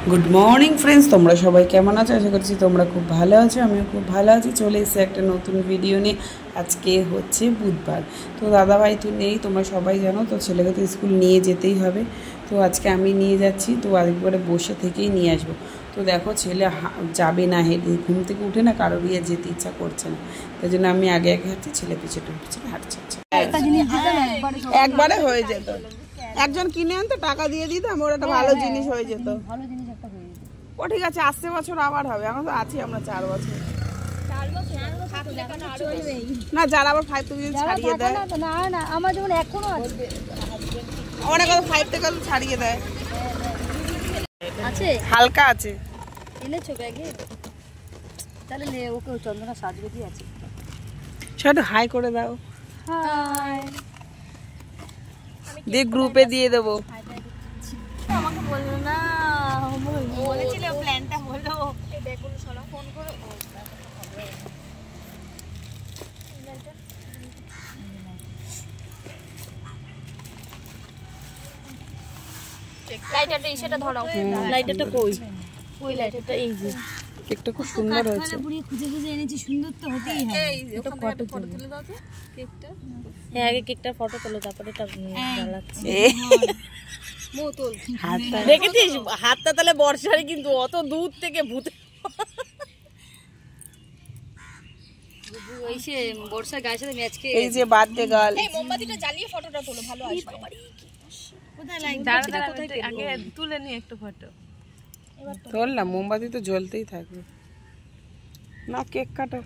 Good morning friends, তোমরা সবাই কেমন আছো? আশা করছি তোমরা খুব ভালো আছো। আমিও খুব ভালো আছি। চলে এসেছি একটা নতুন ভিডিও নিয়ে। আজকে হচ্ছে বুধবার। তো দাদাভাই তো নেই, তোমরা সবাই জানো। তো ছেলেকে তো স্কুল নিয়ে যেতেই হবে। তো আজকে আমি নিয়ে যাচ্ছি। তো একবারে বসে থেকেই নিয়ে আসবো। তো দেখো ছেলে যাবে না, হেঁটে ঘুম থেকে উঠে না, কারোর যেতে ইচ্ছা করছে না। তাই জন্য আমি আগে আগে হাঁটছি, ছেলে পিছনে পিছনে হাঁটছে। একবারে হয়ে যেত, একজন কিনে আনতো, টাকা দিয়ে দিতাম, ওর একটা ভালো জিনিস হয়ে যেত। ও ঠিক আছে, আসছে বছর আবার হবে। এখন তো আছি আমরা 4 বছর না, যারা আবার 5 থেকে ছাড়িয়ে দেয় না, আমার যেমন এখনো আছে, অনেক 5 থেকে ছাড়িয়ে দেয়। আছে হালকা আছে, এনেছো ব্যাগে? তাহলে লে, ওকে চন্দনা সাজগোজি আছে, সেটা হাই করে দাও। হাই দিয়ে গ্রুপে দিয়ে দেবো। আমাকে বললো না, বলেছিল প্ল্যানটা হলো। এই ব্যাগগুলো সরা, ফোন করে লাইটারটা সেটা ধরাও। লাইটারটা কই? ওই লাইটারটা এই যে। কেকটা খুব সুন্দর হয়েছে। পুরো খুঁজে খুঁজে এনেছি, সুন্দর তো হতেই হবে। এটা ফটো তুলে দাও তো কেকটা। হ্যাঁ, আগে কেকটার ফটো তোলো, তারপরে এটা জ্বালাচ্ছি। মোতল হাতটা দেখেছিস? হাতটা তাহলে বর্ষারে কিন্তু অত দূর থেকে ভূতে ওই সে বর্ষার গায়ের সাথে ম্যাচ খেয়ে। এই যে বার্থডে গার্ল, এই মোমবাতিটা জ্বালিয়ে ফটোটা তোলো, ভালো আসবে। কোথায় লাইট? দাঁড়া কোথায়? আগে তুলে নি একটা ফটো। এবার তোল না, মোমবাতি তো জ্বলতেই থাকবে না। কেক কাটো।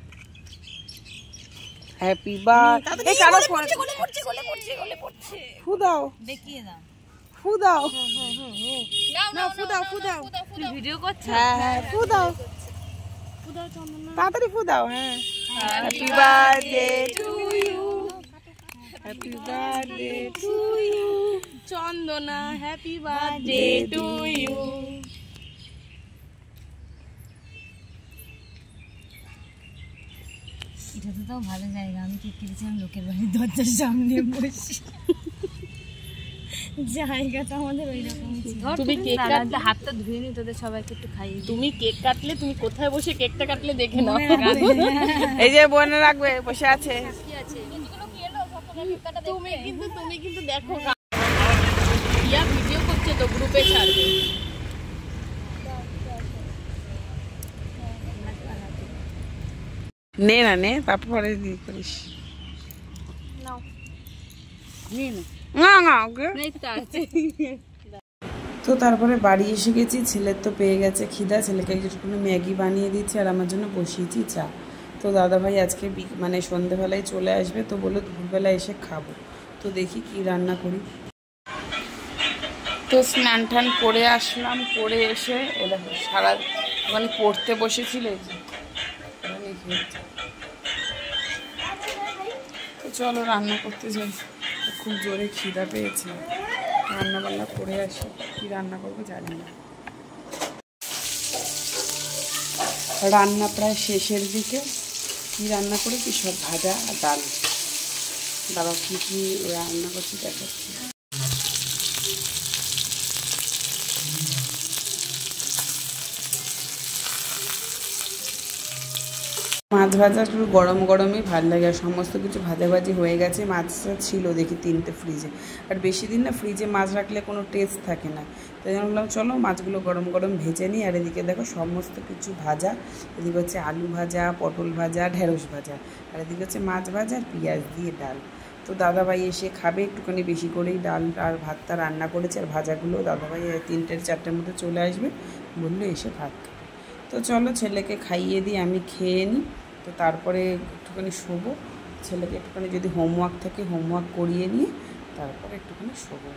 Happy birthday. এই কারো পড়ছে, গলে পড়ছে, গলে পড়ছে, গলে পড়ছে। ফু দাও, দেখিয়ে দাও। ফু দাও, না ফু দাও, ফু দাও। তুই ভিডিও করছিস? হ্যাঁ হ্যাঁ, ফু দাও, ফু দাও চন্দনা, তাড়াতাড়ি ফু দাও। হ্যাঁ, happy birthday to you, happy birthday to you Chandana, happy birthday to you. এটা তো তাও ভালো জায়গা। আমি কেক কেটেছিলাম লোকের বাড়ির দরজার সামনে বসে। জায়গাটা আমাদের ওই রকম। তুমি কেক কাটলে হাতটা ধুয়ে নি, তোদের সবাইকে একটু খাইয়ে। তুমি কেক কাটলে, তুমি কোথায় বসে কেকটা কাটলে দেখে নাও। এই যে বোন রাখবে বসে আছে। কি আছে এগুলো? কি এলো? তুমি কিন্তু দেখো, ইয়া ভিডিও করছে তো, গ্রুপে ছাড়বে। নে না, নে, তারপরে দিয়ে করিস। তো তারপরে বাড়ি এসে গেছি। ছেলের তো পেয়ে গেছে খিদা, ছেলেকে একটু ম্যাগি বানিয়ে দিচ্ছি আর আমার জন্য বসিয়েছি চা। তো দাদাভাই আজকে মানে সন্ধেবেলায় চলে আসবে, তো বললো দুপুরবেলা এসে খাবো। তো দেখি কি রান্না করি। তো স্নান টান করে আসলাম, করে এসে এরকম সারা মানে পড়তে বসেছিল। তো চলো রান্না করতে যাই, খুব জোরে খিদা পেয়েছে। রান্না বান্না করে আসি, কি রান্না করবো জানি না। রান্না প্রায় শেষের দিকে। কি রান্না করেছি? সব ভাজা আর ডাল। দাঁড়াও কি কি রান্না করছি দেখাচ্ছি। মাছ ভাজা একটু গরম গরমই ভালো লাগে। আর সমস্ত কিছু ভাজাভাজি হয়ে গেছে। মাছটা ছিল দেখি 3টে ফ্রিজে। আর বেশি দিন না ফ্রিজে মাছ রাখলে কোনো টেস্ট থাকে না। তাই জন্য বললাম চলো মাছগুলো গরম গরম ভেজে নিই। আর এদিকে দেখো সমস্ত কিছু ভাজা। এদিকে হচ্ছে আলু ভাজা, পটল ভাজা, ঢেঁড়স ভাজা। আর এদিকে হচ্ছে মাছ ভাজা আর পেঁয়াজ দিয়ে ডাল। তো দাদাভাই এসে খাবে, একটুখানি বেশি করেই ডাল আর ভাতটা রান্না করেছে। আর ভাজাগুলো দাদাভাই 3টে-4টের মধ্যে চলে আসবে, বললো এসে ভাত খাবে। তো চলো ছেলেকে খাইয়ে দিই, আমি খেয়ে নিই। তো তারপরে একটুখানি শোবো। ছেলেকে একটুখানি যদি হোমওয়ার্ক থাকে হোমওয়ার্ক করিয়ে নিয়ে তারপরে একটুখানি শোবো।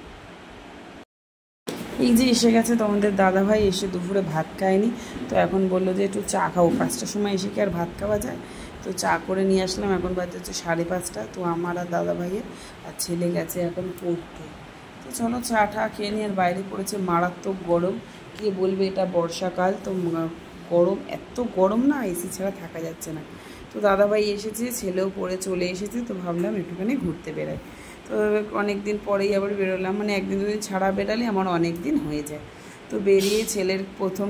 এই যে এসে গেছে তোমাদের দাদাভাই, এসে দুপুরে ভাত খায়নি। তো এখন বললো যে একটু চা খাবো। 5টার সময় এসে কি আর ভাত খাওয়া যায়? তো চা করে নিয়ে আসলাম। এখন বাজে হচ্ছে 5:30। তো আমার আর দাদাভাইয়ের আর ছেলে গেছে এখন পড়তে। তো চলো চা টা খেয়ে নিয়ে। আর বাইরে পড়েছে মারাত্মক গরম। কে বলবে এটা বর্ষাকাল? তো গরম, এত গরম না, এসি ছাড়া থাকা যাচ্ছে না। তো দাদাভাই এসেছে, ছেলেও পড়ে চলে এসেছে। তো ভাবলাম একটুখানি ঘুরতে বেরাই। তো অনেক দিন পরেই আবার বেরোলাম, মানে 1-2 দিন ছাড়া বেরালে আমার অনেক দিন হয়ে যায়। তো তো বেরিয়ে ছেলের প্রথম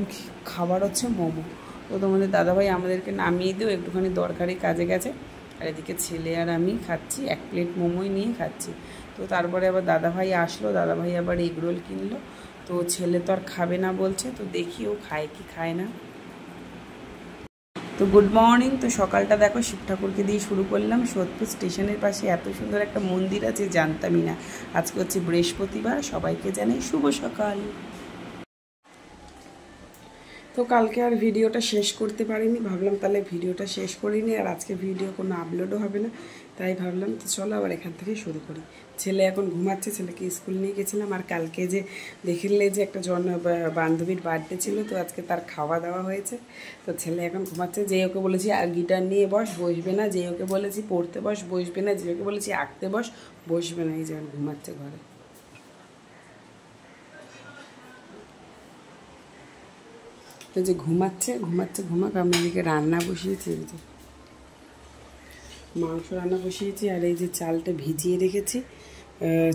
খাবার হচ্ছে মোমো। তো তোমাদের দাদাভাই আমাদেরকে নামিয়ে দিও, একটুখানি দরকারি কাজে গেছে। আর এদিকে ছেলে আর আমি খাচ্ছি, 1 প্লেট মোমোই নিয়ে খাচ্ছি। তো তারপরে আবার দাদাভাই আসলো, দাদাভাই আবার এগরোল কিনলো। তো ছেলে তো আর খাবে না বলছে, তো দেখি ও খায় কি খায় না। তো গুড মর্নিং। তো সকালটা দেখো শিব ঠাকুরকে দিয়ে শুরু করলাম। সোদপুর স্টেশনের পাশে এত সুন্দর একটা মন্দির আছে, জানতামই না। আজকে হচ্ছে বৃহস্পতিবার, সবাইকে জানাই শুভ সকাল। তো কালকে আর ভিডিওটা শেষ করতে পারিনি, ভাবলাম তাহলে ভিডিওটা শেষ করিনি, আর আজকে ভিডিও কোনো আপলোডও হবে না, তাই ভাবলাম তো চলো আবার এখান থেকে শুরু করি। ছেলে এখন ঘুমাচ্ছে, ছেলেকে স্কুল নিয়ে গেছিলাম। আর কালকে যে দেখলে যে একটা বান্ধবীর বার্থডে ছিল, তো আজকে তার খাওয়া দাওয়া হয়েছে। তো ছেলে এখন ঘুমাচ্ছে। যে ওকে বলেছি আর গিটার নিয়ে বস, বসবে না। যে ওকে বলেছি পড়তে বস, বসবে না। যে ওকে বলেছি আঁকতে বস, বসবে না। এই যেমন ঘুমাচ্ছে ঘরে। তো যে ঘুমাচ্ছে ঘুমাক। আমি এদিকে রান্না বসিয়েছি, এই যে মাংস রান্না বসিয়েছি। আর এই যে চালটা ভিজিয়ে রেখেছি,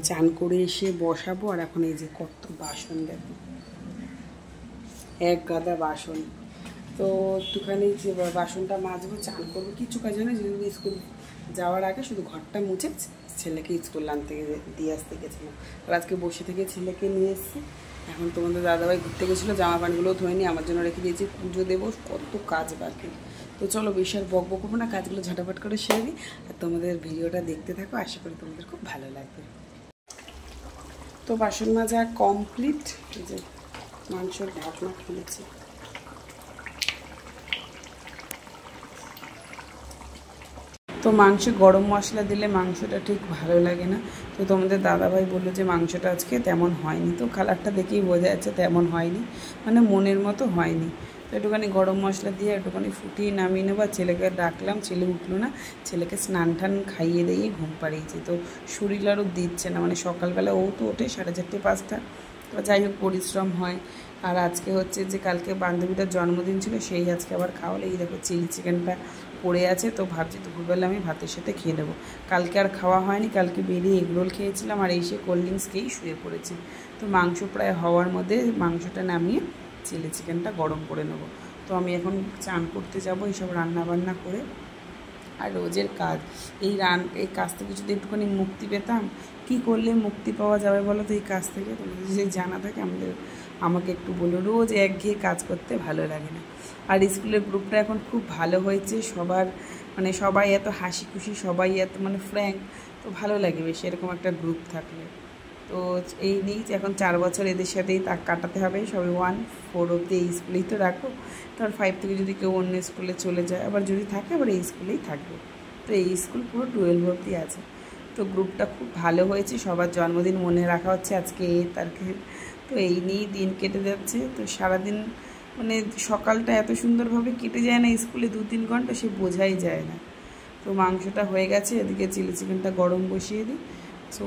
চান করে এসে বসাবো। আর এখন এই যে কত বাসন দেখো, এক গাদা বাসন। তো একটুখানি যে বাসনটা মাজবো, চান করবো, কিছু কাজ হয় না। যেহেতু স্কুল যাওয়ার আগে শুধু ঘরটা মুছে ছেলেকে স্কুল আনতে দিয়ে আসতে গেছিলাম। আর আজকে বসে থেকে ছেলেকে নিয়ে এসেছি। এখন তোমাদের দাদাভাই ঘুরতে গেছিলো, জামা প্যান্টগুলোও ধোয়নি, আমার জন্য রেখে দিয়েছি। পুজো দেবো, কত কাজ বাকি। তো চলো বেশি আর বক করবো না, কাজগুলো ঝাঁটাফাট করে সেরে দিই। আর তোমাদের ভিডিওটা দেখতে থাকো, আশা করি তোমাদের খুব ভালো লাগবে। তো বাসন মাজা কমপ্লিট। এই যে মাংসের ঢাকনা খুলেছি। তো মাংসে গরম মশলা দিলে মাংসটা ঠিক ভালো লাগে না। তো তোমাদের দাদাভাই বললো যে মাংসটা আজকে তেমন হয়নি। তো কালারটা দেখেই বোঝা যাচ্ছে তেমন হয়নি, মানে মনের মতো হয়নি। তো একটুখানি গরম মশলা দিয়ে একটুখানি ফুটিয়ে নামিয়ে নেবো। ছেলেকে ডাকলাম, ছেলে উঠলো না। ছেলেকে স্নান টান খাইয়ে দিয়ে ঘুম পাড়িয়েছি। তো শরীর আরও দিচ্ছে না, মানে সকালবেলা ও তো ওঠে 4:30 5টা। তো যাই হোক পরিশ্রম হয়। আর আজকে হচ্ছে যে কালকে বান্ধবীটার জন্মদিন ছিল, সেই আজকে আবার খাওয়ালে। এই দেখো চিলি চিকেনটা পড়ে আছে, তো ভাবছি দুপুরবেলা আমি ভাতের সাথে খেয়ে নেবো। কালকে আর খাওয়া হয়নি, কালকে বেরিয়ে এগরোল খেয়েছিলাম। আর এসে কোল্ড ড্রিঙ্কস খেয়েই শুয়ে পড়েছি। তো মাংস প্রায় হওয়ার মধ্যে মাংসটা নামিয়ে চিলি চিকেনটা গরম করে নেবো। তো আমি এখন চান করতে যাবো এইসব রান্নাবান্না করে। আর রোজের কাজ, এই কাজ থেকে যদি একটুখানি মুক্তি পেতাম। কি করলে মুক্তি পাওয়া যাবে বলো তো এই কাজ থেকে? তোমাদের যদি জানা থাকে আমাকে একটু বলো। রোজ একঘেয়ে কাজ করতে ভালো লাগে না। আর স্কুলের গ্রুপটা এখন খুব ভালো হয়েছে, সবার মানে সবাই এত হাসি খুশি, সবাই এত মানে ফ্র্যাঙ্ক। তো ভালো লাগে বেশ এরকম একটা গ্রুপ থাকলে। তো এই নিয়েই এখন 4 বছর এদের সাথেই কাটাতে হবে। সবাই 1 4 অবধি এই স্কুলেই তো রাখো। তার 5 থেকে যদি কেউ অন্য স্কুলে চলে যায়, আবার যদি থাকে আবার এই স্কুলেই থাকবে। তো এই স্কুল পুরো 12 অবধি আছে। তো গ্রুপটা খুব ভালো হয়েছে, সবার জন্মদিন মনে রাখা হচ্ছে আজকে এই তারিখে। তো এই নিয়েই দিন কেটে যাচ্ছে। তো সারাদিন মানে সকালটা এত সুন্দরভাবে কেটে যায় না স্কুলে, 2-3 ঘন্টা, সে বোঝাই যায় না। তো মাংসটা হয়ে গেছে, এদিকে চিলি চিকেনটা গরম বসিয়ে দিই। সো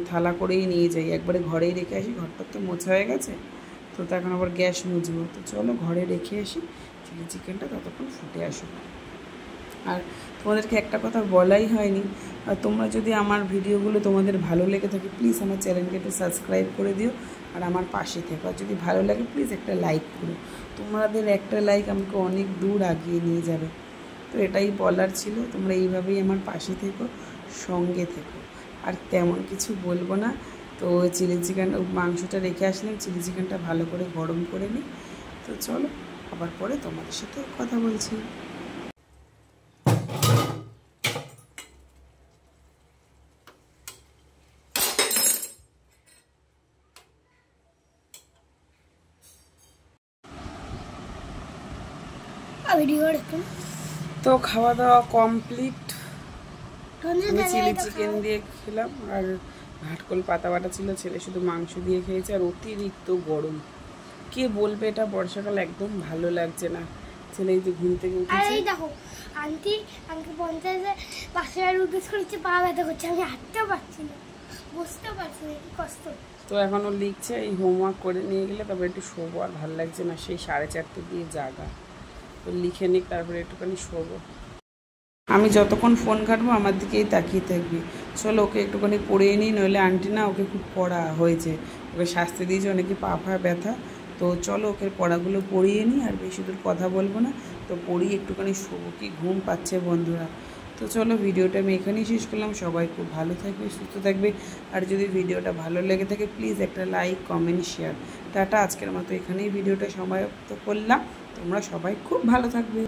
থালা করেই নিয়ে যাই, একবারে ঘরেই রেখে আসি। ঘরটা তো মোছা হয়ে গেছে, তো এখন আবার গ্যাস মুছবো। তো চলো ঘরে রেখে আসি চিলি চিকেনটা, ততক্ষণ ফুটে আসুক। আর তোমাদেরকে একটা কথা বলাই হয়নি, তোমরা যদি আমার ভিডিওগুলো তোমাদের ভালো লেগে থাকে, প্লিজ আমার চ্যানেলকে একটু সাবস্ক্রাইব করে দিও। আর আমার পাশে থেকো। আর যদি ভালো লাগে প্লিজ একটা লাইক করো। তোমাদের একটা লাইক আমাকে অনেক দূর আগিয়ে নিয়ে যাবে। তো এটাই বলার ছিল। তোমরা এইভাবেই আমার পাশে থেকো, সঙ্গে থেকো। আর তেমন কিছু বলবো না। তো চিলি চিকেন মাংসটা রেখে আসলাম, চিলি চিকেনটা ভালো করে গরম করে নিই। তো চলো আবার পরে তোমাদের সাথে কথা বলছি। তো খাওয়া দাওয়া কমপ্লিট। আমি চিলি চিকেন দিয়ে খেলাম, আর ভাটকল পাতা বাটা ছিল। ছেলে শুধু মাংস দিয়ে খেয়েছে। আর অতিরিক্ত গরম, কে বলবে এটা বর্ষাকাল একদম ভালো লাগছে না। ছেলে এই যে ঘুম থেকে উঠেছে, দেখো আন্টি আমাকে পঞ্চায়েতে পাশে উঠেছ করেছে, পা ব্যথা করছে, আমি হাঁটতেও পারছি না, বসতেও পারছি না, কি কষ্ট। তো এখনও লিখছে। এই হোমওয়ার্ক করে নিয়ে গেলে তারপরে একটু শোবো। আর ভালো লাগছে না, সেই 4:30 দিয়ে জাগা। তো লিখে নিক, তারপরে একটুখানি শোবো। আমি যতক্ষণ ফোন ঘাটবো আমার দিকেই তাকিয়ে থাকবি। চলো ওকে একটুখানি পড়িয়ে নিই, নইলে আন্টি না ওকে খুব পড়া হয়েছে, ওকে শাস্তি দিয়েছে অনেকে পা ব্যথা। তো চলো ওকে পড়াগুলো পড়িয়ে নিই, আর বেশি দূর কথা বলবো না, তো পড়িয়ে একটুখানি শোবো, কি ঘুম পাচ্ছে বন্ধুরা। তো চলো ভিডিওটা আমি এখানেই শেষ করলাম। সবাই খুব ভালো থাকবে, সুস্থ থাকবে, আর যদি ভিডিওটা ভালো লেগে থাকে প্লিজ একটা লাইক, কমেন্ট, শেয়ার। টাটা, আজকের মতো এখানেই ভিডিওটা সমাপ্ত করলাম। তোমরা সবাই খুব ভালো থাকবে।